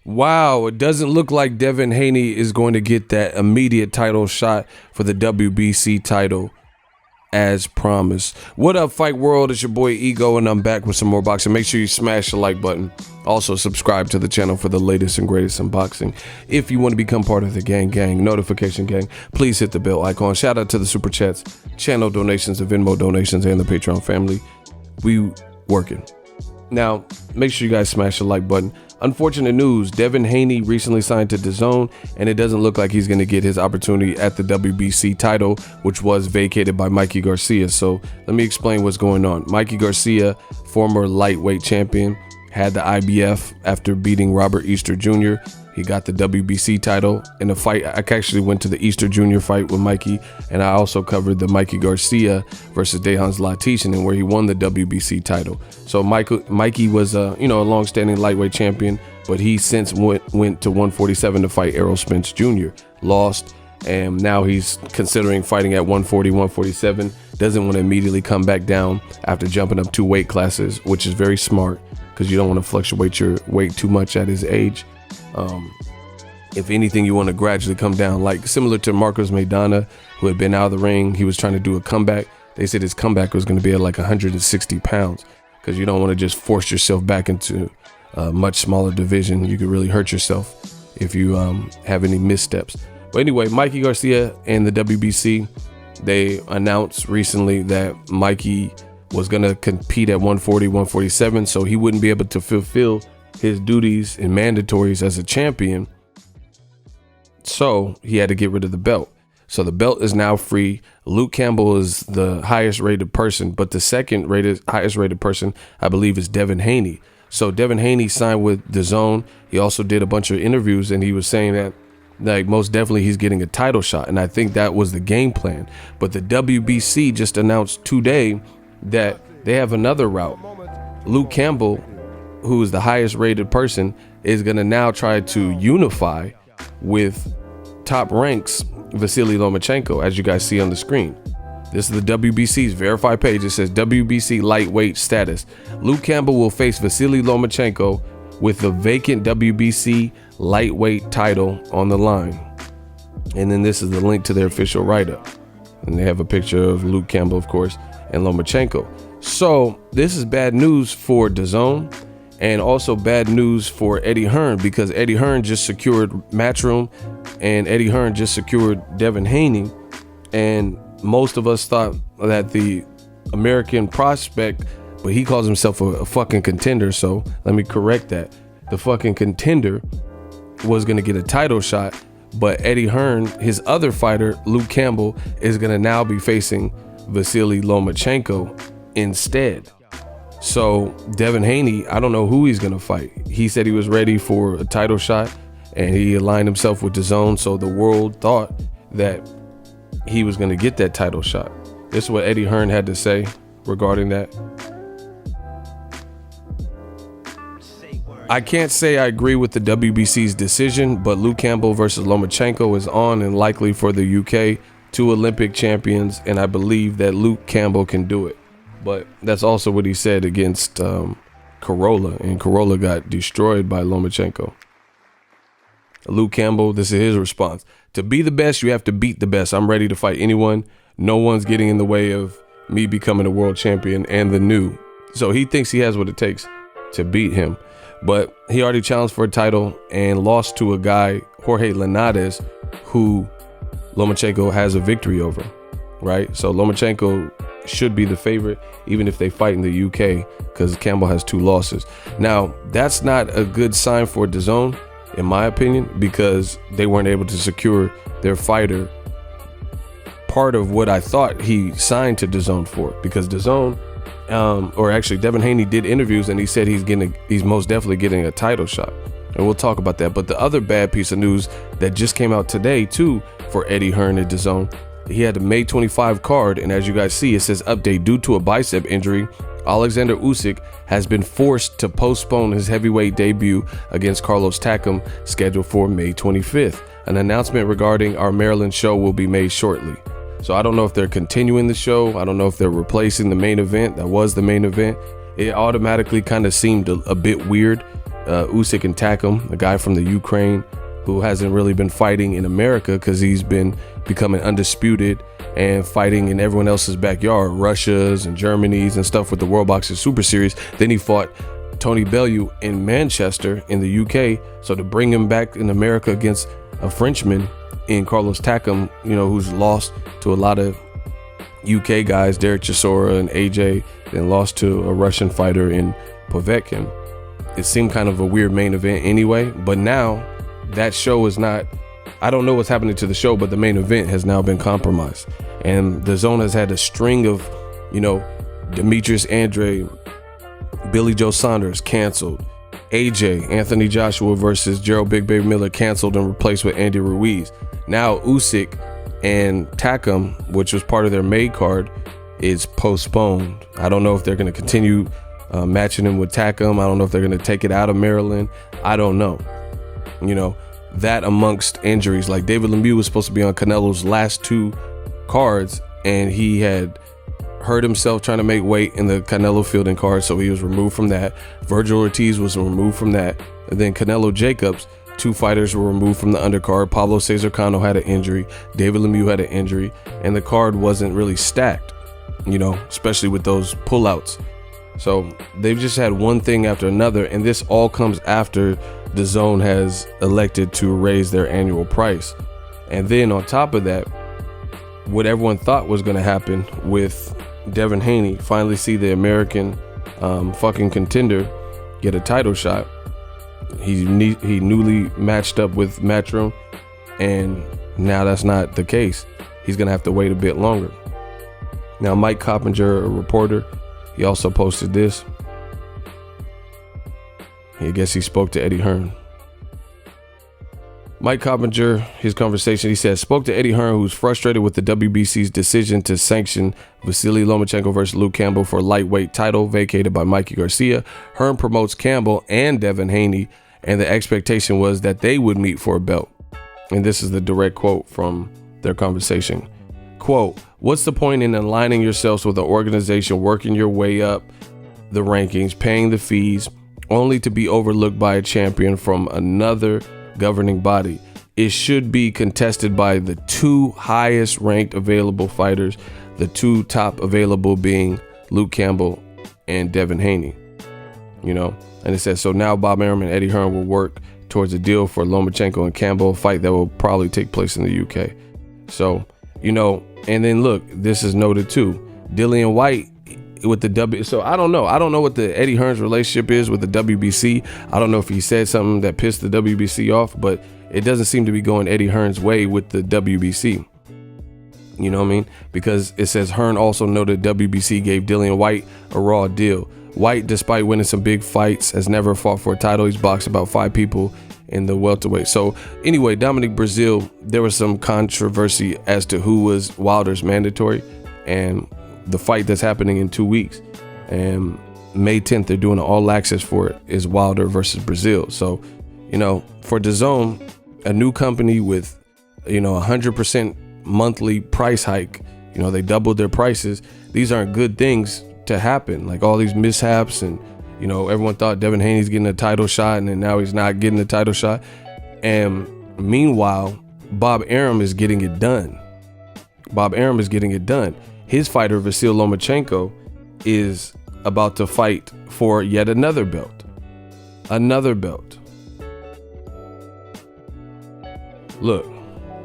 Wow, it doesn't look like Devin Haney is going to get that immediate title shot for the WBC title as promised. What up, Fight World? It's your boy Ego, and I'm back with some more boxing. Make sure you smash the like button. Also, subscribe to the channel for the latest and greatest in boxing. If you want to become part of the gang, notification gang, please hit the bell icon. Shout out to the super chats, channel donations, the Venmo donations, and the Patreon family. We working. Now, make sure you guys smash the like button. Unfortunate news, Devin Haney recently signed to DAZN, and it doesn't look like he's going to get his opportunity at the WBC title, which was vacated by Mikey Garcia. So let me explain what's going on. Mikey Garcia, former lightweight champion, had the IBF after beating Robert Easter Jr. He got the WBC title in a fight. I actually went to the Easter Jr. fight with Mikey, and I also covered the Mikey Garcia versus Dejan Zlaticanin, where he won the WBC title. So Mikey was a long-standing lightweight champion, but he since went to 147 to fight Errol Spence Jr. Lost, and now he's considering fighting at 140, 147. Doesn't want to immediately come back down after jumping up 2 weight classes, which is very smart because you don't want to fluctuate your weight too much at his age. If anything, you want to gradually come down, like similar to Marcos Maidana, who had been out of the ring. He was trying to do a comeback. They said his comeback was going to be at like 160 pounds because you don't want to just force yourself back into a much smaller division. You could really hurt yourself if you have any missteps. But anyway, Mikey Garcia and the WBC, they announced recently that Mikey was going to compete at 140, 147, so he wouldn't be able to fulfill his duties and mandatories as a champion. So he had to get rid of the belt. So the belt is now free. Luke Campbell is the highest rated person, but the second highest rated person, I believe, is Devin Haney. So Devin Haney signed with DAZN. He also did a bunch of interviews, and he was saying that like most definitely he's getting a title shot, and I think that was the game plan. But the WBC just announced today that they have another route. Luke Campbell, who is the highest rated person, is going to now try to unify with top ranks Vasyl Lomachenko, as you guys see on the screen. This is the WBC's verified page. It says WBC lightweight status. Luke Campbell will face Vasyl Lomachenko with the vacant WBC lightweight title on the line. And then this is the link to their official write-up. And they have a picture of Luke Campbell, of course, and Lomachenko. So this is bad news for DAZN. And also bad news for Eddie Hearn, because Eddie Hearn just secured Matchroom and Eddie Hearn just secured Devin Haney. And most of us thought that the American prospect, but he calls himself a fucking contender. So let me correct that. The fucking contender was going to get a title shot, but Eddie Hearn, his other fighter, Luke Campbell, is going to now be facing Vasyl Lomachenko instead. So Devin Haney, I don't know who he's going to fight. He said he was ready for a title shot, and he aligned himself with DAZN, so the world thought that he was going to get that title shot. This is what Eddie Hearn had to say regarding that. I can't say I agree with the WBC's decision, but Luke Campbell versus Lomachenko is on and likely for the UK, 2 Olympic champions, and I believe that Luke Campbell can do it. But that's also what he said against Corolla, and Corolla got destroyed by Lomachenko. Luke Campbell, this is his response. To be the best, you have to beat the best. I'm ready to fight anyone. No one's getting in the way of me becoming a world champion and the new. So he thinks he has what it takes to beat him. But he already challenged for a title and lost to a guy, Jorge Linares, who Lomachenko has a victory over, right? So Lomachenko should be the favorite, even if they fight in the UK, because Campbell has 2 losses. Now, that's not a good sign for DAZN, in my opinion, because they weren't able to secure their fighter. Part of what I thought he signed to DAZN for, because DAZN, or actually Devin Haney did interviews and he said he's most definitely getting a title shot. And we'll talk about that. But the other bad piece of news that just came out today too for Eddie Hearn at DAZN, he had a May 25 card, and as you guys see, it says update: due to a bicep injury, Alexander Usyk has been forced to postpone his heavyweight debut against Carlos Takam, scheduled for May 25th. An announcement regarding our Maryland show will be made shortly. So I don't know if they're continuing the show. I don't know if they're replacing the main event. That was the main event. It automatically kind of seemed a bit weird. Asik and Takam, a guy from the Ukraine who hasn't really been fighting in America because he's been becoming undisputed and fighting in everyone else's backyard, Russia's and Germany's and stuff with the World Boxing Super Series. Then he fought Tony Bellew in Manchester in the UK. So to bring him back in America against a Frenchman in Carlos Takam, you know, who's lost to a lot of UK guys, Derek Chisora and AJ, then lost to a Russian fighter in Povetkin. It seemed kind of a weird main event anyway, but now that show is not, I don't know what's happening to the show, but the main event has now been compromised. And DAZN has had a string of, you know, Demetrius Andre, Billy Joe Saunders canceled, AJ, Anthony Joshua versus Gerald Big Baby Miller canceled and replaced with Andy Ruiz. Now Asik and Takam, which was part of their May card, is postponed. I don't know if they're going to continue matching him with Takam. I don't know if they're going to take it out of Maryland. I don't know. You know, that amongst injuries, like David Lemieux was supposed to be on Canelo's last 2 cards, and he had hurt himself trying to make weight in the Canelo fielding card, so he was removed from that. Virgil Ortiz was removed from that. And then Canelo Jacobs, 2 fighters were removed from the undercard. Pablo Cesar Cano had an injury. David Lemieux had an injury. And the card wasn't really stacked, you know, especially with those pullouts. So they've just had one thing after another, and this all comes after DAZN has elected to raise their annual price. And then on top of that, what everyone thought was going to happen with Devin Haney finally see the American fucking contender get a title shot. He newly matched up with Matchroom, and now that's not the case. He's going to have to wait a bit longer. Now, Mike Coppinger, a reporter, he also posted this. I guess he spoke to Eddie Hearn. Mike Coppinger, his conversation, he said, spoke to Eddie Hearn, who's frustrated with the WBC's decision to sanction Vasyl Lomachenko versus Luke Campbell for lightweight title vacated by Mikey Garcia. Hearn promotes Campbell and Devin Haney, and the expectation was that they would meet for a belt. And this is the direct quote from their conversation. Quote, what's the point in aligning yourselves with an organization, working your way up the rankings, paying the fees, only to be overlooked by a champion from another governing body? It should be contested by the 2 highest ranked available fighters, the 2 top available being Luke Campbell and Devin Haney. You know, and it says, so now Bob Arum and Eddie Hearn will work towards a deal for Lomachenko and Campbell, a fight that will probably take place in the UK. So, you know, and then look, this is noted too. Dillian White with the W. So I don't know. I don't know what the Eddie Hearn's relationship is with the WBC. I don't know if he said something that pissed the WBC off, but it doesn't seem to be going Eddie Hearn's way with the WBC. You know what I mean? Because it says Hearn also noted WBC gave Dillian White a raw deal. White, despite winning some big fights, has never fought for a title. He's boxed about 5 people in the welterweight. So anyway, Dominic Breazeale, there was some controversy as to who was Wilder's mandatory, and the fight that's happening in 2 weeks, and May 10th they're doing an all access for it, is Wilder versus Breazeale. So, you know, for DAZN, a new company with, you know, 100% monthly price hike, you know, they doubled their prices. These aren't good things to happen, like all these mishaps, and you know, everyone thought Devin Haney's getting a title shot, and then now he's not getting a title shot. And meanwhile, Bob Arum is getting it done. Bob Arum is getting it done. His fighter, Vasyl Lomachenko, is about to fight for yet another belt. Another belt. Look,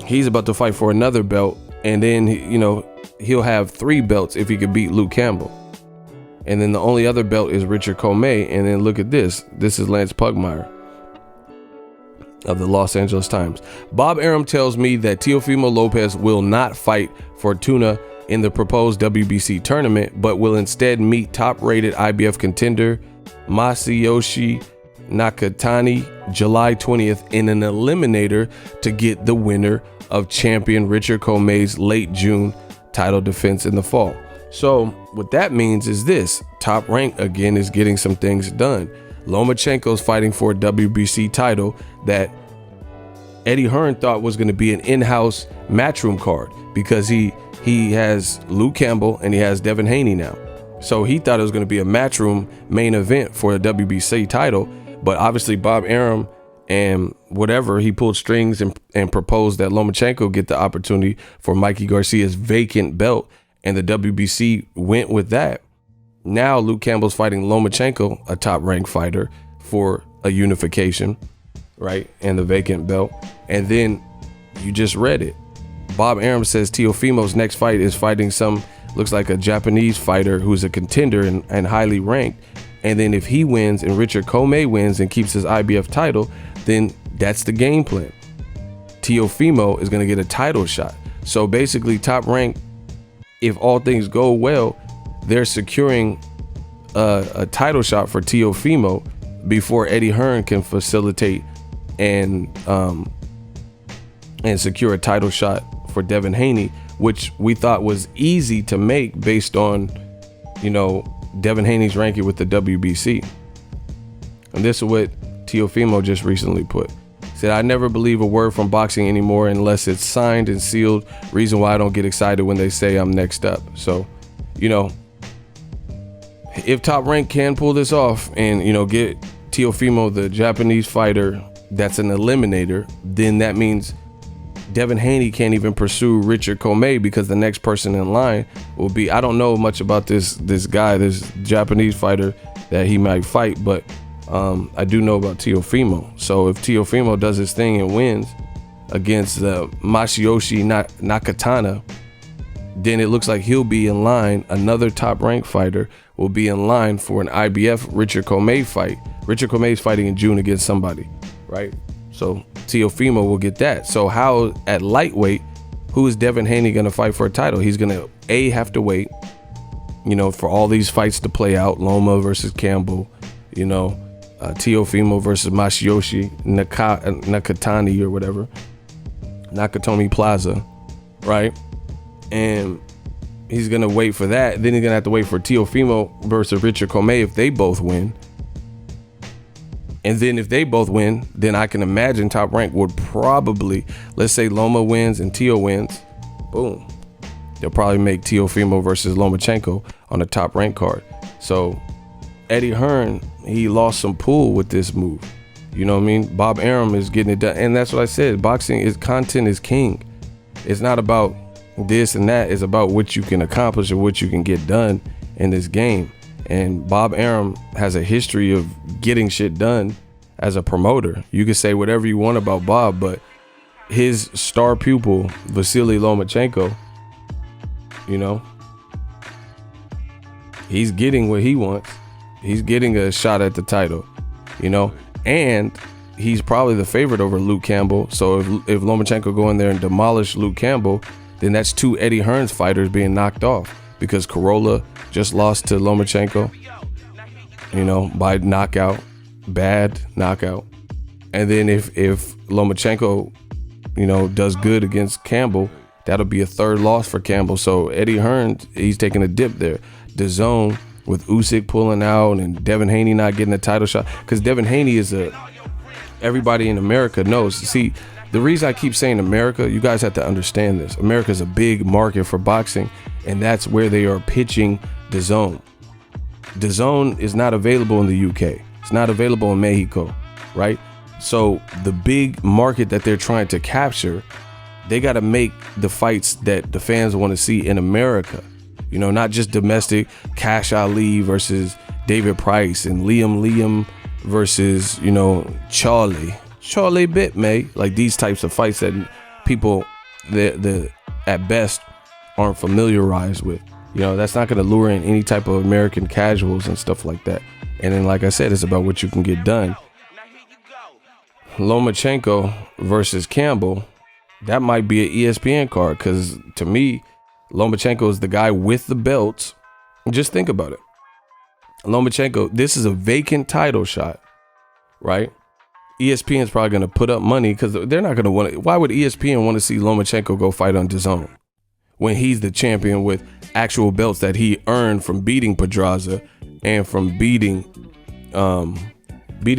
he's about to fight for another belt, and then, you know, he'll have 3 belts if he could beat Luke Campbell. And then the only other belt is Richard Comey. And then look at this. This is Lance Pugmire of the Los Angeles Times. Bob Arum tells me that Teofimo Lopez will not fight Fortuna in the proposed WBC tournament, but will instead meet top-rated IBF contender Masayoshi Nakatani July 20th in an eliminator to get the winner of champion Richard Comey's late June title defense in the fall. So what that means is this: Top Rank again is getting some things done. Lomachenko's fighting for a WBC title that Eddie Hearn thought was going to be an in-house matchroom card because he has Luke Campbell and he has Devin Haney now. So he thought it was going to be a matchroom main event for a WBC title. But obviously Bob Arum and whatever, he pulled strings and proposed that Lomachenko get the opportunity for Mikey Garcia's vacant belt. And the WBC went with that. Now Luke Campbell's fighting Lomachenko, a top-ranked fighter, for a unification, right? And the vacant belt. And then you just read it. Bob Arum says Teofimo's next fight is fighting looks like a Japanese fighter who's a contender and highly ranked. And then if he wins and Richard Comey wins and keeps his IBF title, then that's the game plan. Teofimo is going to get a title shot. So basically top ranked, if all things go well, they're securing a title shot for Teofimo before Eddie Hearn can facilitate and secure a title shot for Devin Haney, which we thought was easy to make based on, Devin Haney's ranking with the WBC. And this is what Teofimo just recently put. He said, I never believe a word from boxing anymore unless it's signed and sealed. Reason why I don't get excited when they say I'm next up. So, if Top Rank can pull this off and, get Teofimo, the Japanese fighter that's an eliminator, then that means Devin Haney can't even pursue Richard Comey because the next person in line will be, I don't know much about this guy, this Japanese fighter that he might fight, but I do know about Teofimo. So if Teofimo does his thing and wins against Masayoshi Nakatana, then it looks like he'll be in line. Another top-ranked fighter will be in line for an IBF Richard Comey fight. Richard Comey's fighting in June against somebody, right? So Teofimo will get that. So how at lightweight, who is Devin Haney going to fight for a title? He's going to have to wait, for all these fights to play out. Loma versus Campbell, Teofimo versus Masayoshi Nakatani or whatever, Nakatomi Plaza, right? And he's going to wait for that. Then he's going to have to wait for Teofimo versus Richard Comey if they both win. And then if they both win, then I can imagine Top Rank would probably, let's say Loma wins and Teo wins, boom. They'll probably make Teofimo versus Lomachenko on the Top Rank card. So Eddie Hearn, he lost some pull with this move. You know what I mean? Bob Arum is getting it done. And that's what I said. Content is king. It's not about this and that. It's about what you can accomplish and what you can get done in this game. And Bob Arum has a history of getting shit done as a promoter. You can say whatever you want about Bob, but his star pupil, Vasyl Lomachenko, he's getting what he wants. He's getting a shot at the title, and he's probably the favorite over Luke Campbell. So if Lomachenko go in there and demolish Luke Campbell, then that's two Eddie Hearn's fighters being knocked off because Corolla just lost to Lomachenko, by knockout, bad knockout. And then if Lomachenko, does good against Campbell, that'll be a third loss for Campbell. So Eddie Hearn, he's taking a dip there. DAZN with Asik pulling out and Devin Haney not getting a title shot, because Devin Haney is everybody in America knows. See, the reason I keep saying America, you guys have to understand this. America is a big market for boxing, and that's where they are pitching DAZN. DAZN is not available in the UK. It's not available in Mexico, right? So the big market that they're trying to capture, they got to make the fights that the fans want to see in America. Not just domestic, Cash Ali versus David Price and Liam versus, Charlie Bit May, like these types of fights that people the at best aren't familiarized with. That's not going to lure in any type of American casuals and stuff like that. And then, like I said, it's about what you can get done. Lomachenko versus Campbell, that might be an ESPN card, because to me, Lomachenko is the guy with the belts. Just think about it. Lomachenko, this is a vacant title shot, right? ESPN is probably going to put up money because they're not going to want to. Why would ESPN want to see Lomachenko go fight on DAZN when he's the champion with actual belts that he earned from beating Pedraza and from beating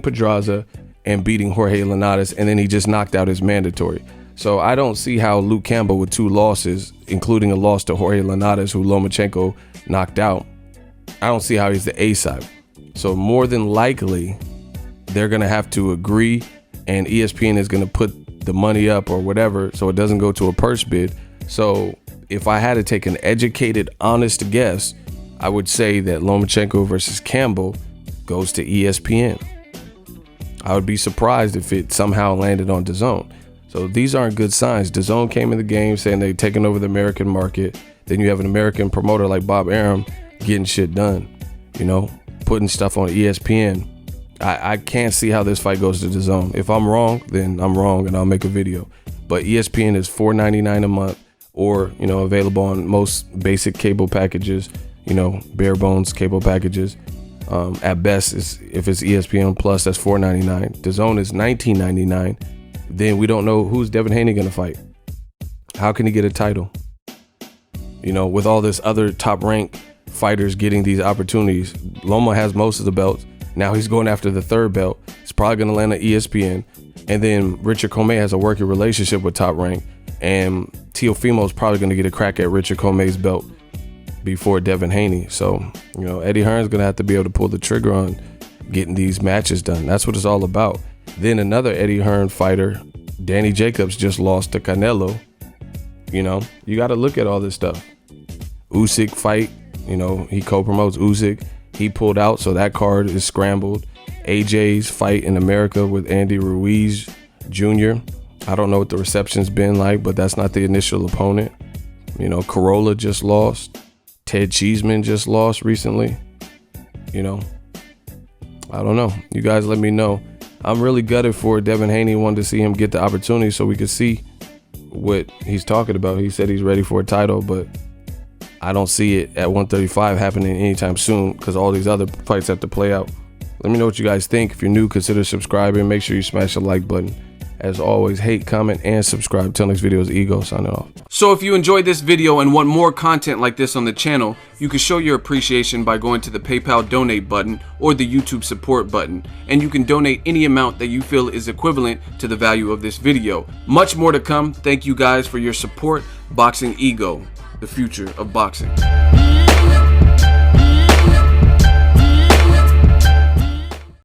Pedraza and beating Jorge Linares, and then he just knocked out his mandatory. So I don't see how Luke Campbell with 2 losses, including a loss to Jorge Linares, who Lomachenko knocked out, I don't see how he's the A side. So more than likely, they're going to have to agree, and ESPN is going to put the money up or whatever so it doesn't go to a purse bid. So if I had to take an educated, honest guess, I would say that Lomachenko versus Campbell goes to ESPN. I would be surprised if it somehow landed on DAZN. So these aren't good signs. DAZN came in the game saying they're taking over the American market. Then you have an American promoter like Bob Arum getting shit done, you know, putting stuff on ESPN. I can't see how this fight goes to DAZN. If I'm wrong, then I'm wrong and I'll make a video. But ESPN is $4.99 a month, or, you know, available on most basic cable packages, you know, bare bones cable packages. At best, if it's ESPN Plus, that's $4.99. DAZN is $19.99. Then we don't know who's Devin Haney gonna fight. How can he get a title? You know, with all this other top ranked fighters getting these opportunities. Loma has most of the belts. Now he's going after the 3rd belt. It's probably gonna land at ESPN. And then Richard Commey has a working relationship with Top Rank. And Teofimo's probably gonna get a crack at Richard Commey's belt before Devin Haney. So, you know, Eddie Hearn's gonna have to be able to pull the trigger on getting these matches done. That's what it's all about. Then another Eddie Hearn fighter, Danny Jacobs, just lost to Canelo. You know, you got to look at all this stuff. Asik fight, you know, he co-promotes Asik. He pulled out, so that card is scrambled. AJ's fight in America with Andy Ruiz Jr. I don't know what the reception's been like, but that's not the initial opponent. You know, Corolla just lost. Ted Cheeseman just lost recently. You know, I don't know. You guys let me know. I'm really gutted for Devin Haney. Wanted to see him get the opportunity so we could see what he's talking about. He said he's ready for a title, but I don't see it at 135 happening anytime soon because all these other fights have to play out. Let me know what you guys think. If you're new, consider subscribing. Make sure you smash the like button. As always, hate, comment, and subscribe. Till next video is Ego signing off. So if you enjoyed this video and want more content like this on the channel, you can show your appreciation by going to the PayPal donate button or the YouTube support button. And you can donate any amount that you feel is equivalent to the value of this video. Much more to come. Thank you guys for your support. Boxing Ego, the future of boxing.